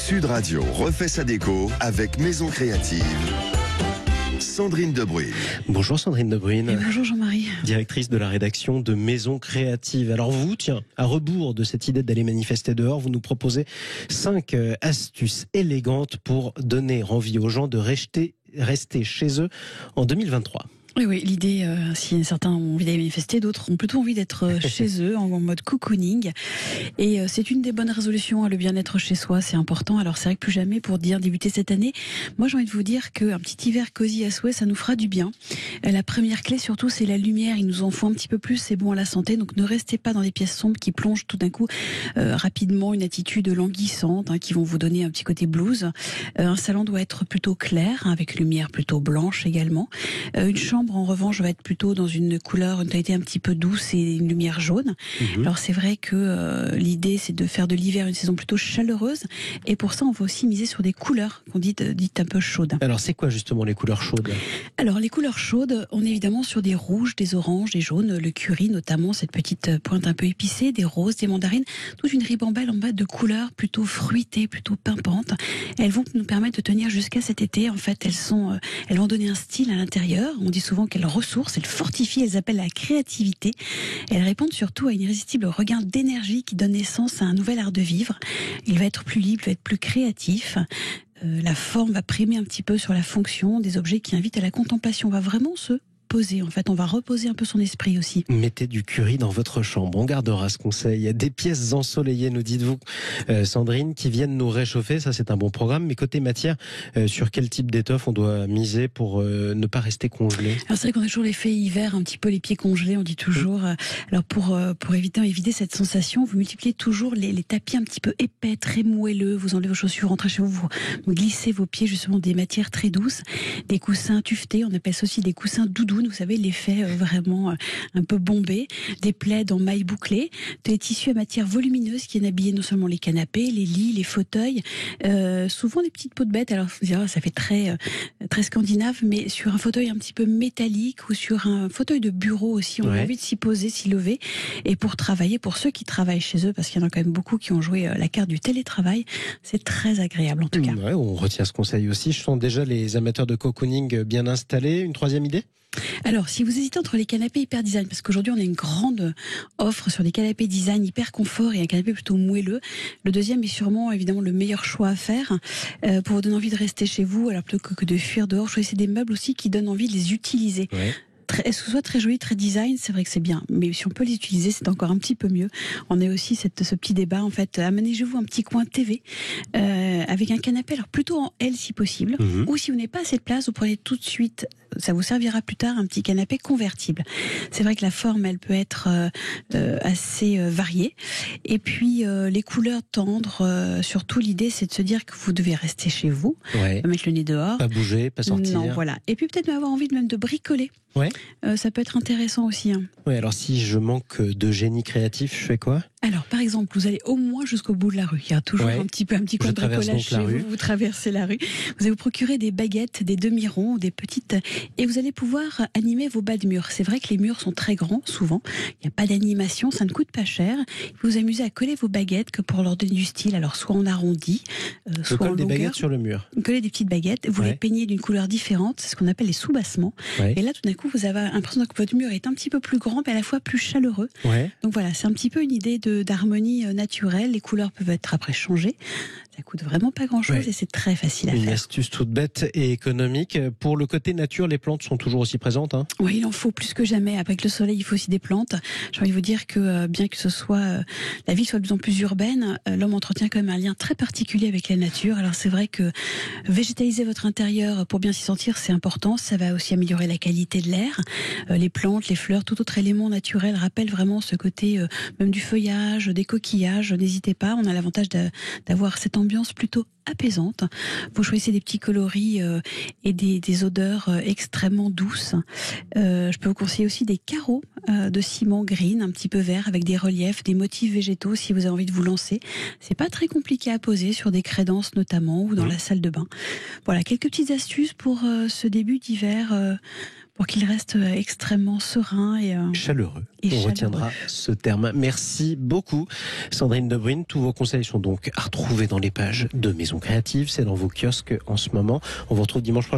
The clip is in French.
Sud Radio refait sa déco avec Maison Créative. Sandrine Debruyne. Bonjour Sandrine Debruyne. Et bonjour Jean-Marie. Directrice de la rédaction de Maison Créative. Alors vous, tiens, à rebours de cette idée d'aller manifester dehors, vous nous proposez 5 astuces élégantes pour donner envie aux gens de rester chez eux en 2023. Oui, l'idée, si certains ont envie d'aller manifester, d'autres ont plutôt envie d'être chez eux, en mode cocooning. Et c'est une des bonnes résolutions, le bien-être chez soi, c'est important. Alors c'est vrai que plus jamais, pour débuter cette année, moi j'ai envie de vous dire qu'un petit hiver cosy à souhait, ça nous fera du bien. La première clé surtout, c'est la lumière. Il nous en faut un petit peu plus, c'est bon à la santé. Donc ne restez pas dans les pièces sombres qui plongent tout d'un coup rapidement une attitude languissante, qui vont vous donner un petit côté blues. Un salon doit être plutôt clair, avec lumière plutôt blanche également. Une chambre en revanche va être plutôt dans une couleur, une tonalité un petit peu douce et une lumière jaune. Alors c'est vrai que l'idée c'est de faire de l'hiver une saison plutôt chaleureuse, et pour ça on va aussi miser sur des couleurs qu'on dit un peu chaudes. Alors c'est quoi justement les couleurs chaudes ? Alors les couleurs chaudes, on est évidemment sur des rouges, des oranges, des jaunes, le curry notamment, cette petite pointe un peu épicée, des roses, des mandarines, toute une ribambelle en bas de couleurs plutôt fruitées, plutôt pimpantes. Elles vont nous permettre de tenir jusqu'à cet été. En fait, elles vont donner un style à l'intérieur. On dit souvent qu'elles ressourcent, elles fortifient, elles appellent la créativité. Elles répondent surtout à une irrésistible regain d'énergie qui donne naissance à un nouvel art de vivre. Il va être plus libre, il va être plus créatif. La forme va primer un petit peu sur la fonction, des objets qui invitent à la contemplation. On va vraiment se poser, en fait, on va reposer un peu son esprit aussi. Mettez du curry dans votre chambre, on gardera ce conseil. Des pièces ensoleillées, nous dites-vous, Sandrine, qui viennent nous réchauffer, ça c'est un bon programme. Mais côté matière, sur quel type d'étoffe on doit miser pour ne pas rester congelé ? Alors c'est vrai qu'on a toujours l'effet hiver, un petit peu les pieds congelés, on dit toujours. Alors pour éviter cette sensation, vous multipliez toujours les tapis un petit peu épais, très moelleux. Vous enlevez vos chaussures, rentrez chez vous, vous glissez vos pieds justement des matières très douces, des coussins tuftés, on appelle ça aussi des coussins doudou. Vous savez, l'effet vraiment un peu bombé, des plaids en mailles bouclées, des tissus à matière volumineuse qui viennent habiller non seulement les canapés, les lits, les fauteuils, souvent des petites peaux de bête. Alors vous direz, ça fait très scandinave, mais sur un fauteuil un petit peu métallique ou sur un fauteuil de bureau aussi, on a envie de s'y poser, s'y lever. Et pour travailler, pour ceux qui travaillent chez eux, parce qu'il y en a quand même beaucoup qui ont joué la carte du télétravail, c'est très agréable en tout cas. Ouais, on retient ce conseil aussi. Je sens déjà les amateurs de cocooning bien installés. Une troisième idée ? Alors, si vous hésitez entre les canapés hyper design, parce qu'aujourd'hui on a une grande offre sur des canapés design hyper confort et un canapé plutôt moelleux, le deuxième est sûrement évidemment le meilleur choix à faire pour vous donner envie de rester chez vous, alors plutôt que de fuir dehors. Choisissez des meubles aussi qui donnent envie de les utiliser. Est-ce que ce soit très joli, très design, c'est vrai que c'est bien. Mais si on peut les utiliser, c'est encore un petit peu mieux. On a aussi ce petit débat, en fait. Aménagez-vous un petit coin TV avec un canapé, alors plutôt en L si possible. Ou si vous n'avez pas assez de place, vous prenez tout de suite, ça vous servira plus tard, un petit canapé convertible. C'est vrai que la forme, elle peut être assez variée. Et puis, les couleurs tendres, surtout l'idée, c'est de se dire que vous devez rester chez vous, pas mettre le nez dehors. Pas bouger, pas sortir. Non, voilà. Et puis peut-être avoir envie même de bricoler. Ça peut être intéressant aussi. Oui, alors si je manque de génie créatif, je fais quoi ? Alors, par exemple, vous allez au moins jusqu'au bout de la rue. Il y a toujours un petit coin de bricolage chez vous. Vous traversez la rue. Vous allez vous procurer des baguettes, des demi-ronds, des petites, et vous allez pouvoir animer vos bas de murs. C'est vrai que les murs sont très grands, souvent. Il n'y a pas d'animation, ça ne coûte pas cher. Vous vous amusez à coller vos baguettes que pour leur donner du style. Alors, soit en arrondi, soit en longueur. Des baguettes sur le mur. Vous collez des petites baguettes. Vous les peignez d'une couleur différente. C'est ce qu'on appelle les soubassements. Et là, tout d'un coup, vous avez l'impression que votre mur est un petit peu plus grand, mais à la fois plus chaleureux. Donc voilà, c'est un petit peu une idée d'harmonie naturelle. Les couleurs peuvent être après changées. Ça coûte vraiment pas grand-chose et c'est très facile à faire. Une astuce toute bête et économique. Pour le côté nature, les plantes sont toujours aussi présentes. Oui, il en faut plus que jamais. Avec le soleil, il faut aussi des plantes. J'ai envie de vous dire que bien que ce soit la ville soit de plus en plus urbaine, l'homme entretient quand même un lien très particulier avec la nature. Alors c'est vrai que végétaliser votre intérieur pour bien s'y sentir, c'est important. Ça va aussi améliorer la qualité de l'air. Les plantes, les fleurs, tout autre élément naturel rappelle vraiment ce côté même du feuillage, des coquillages. N'hésitez pas, on a l'avantage d'avoir cette ambiance plutôt apaisante. Vous choisissez des petits coloris et des odeurs extrêmement douces. Je peux vous conseiller aussi des carreaux de ciment green, un petit peu vert, avec des reliefs, des motifs végétaux si vous avez envie de vous lancer. C'est pas très compliqué à poser sur des crédences notamment ou dans la salle de bain. Voilà, quelques petites astuces pour ce début d'hiver pour qu'il reste extrêmement serein et chaleureux. Et On chaleureux. retiendra ce terme. Merci beaucoup, Sandrine Debruyne. Tous vos conseils sont donc à retrouver dans les pages de Maison Créative. C'est dans vos kiosques en ce moment. On vous retrouve dimanche prochain.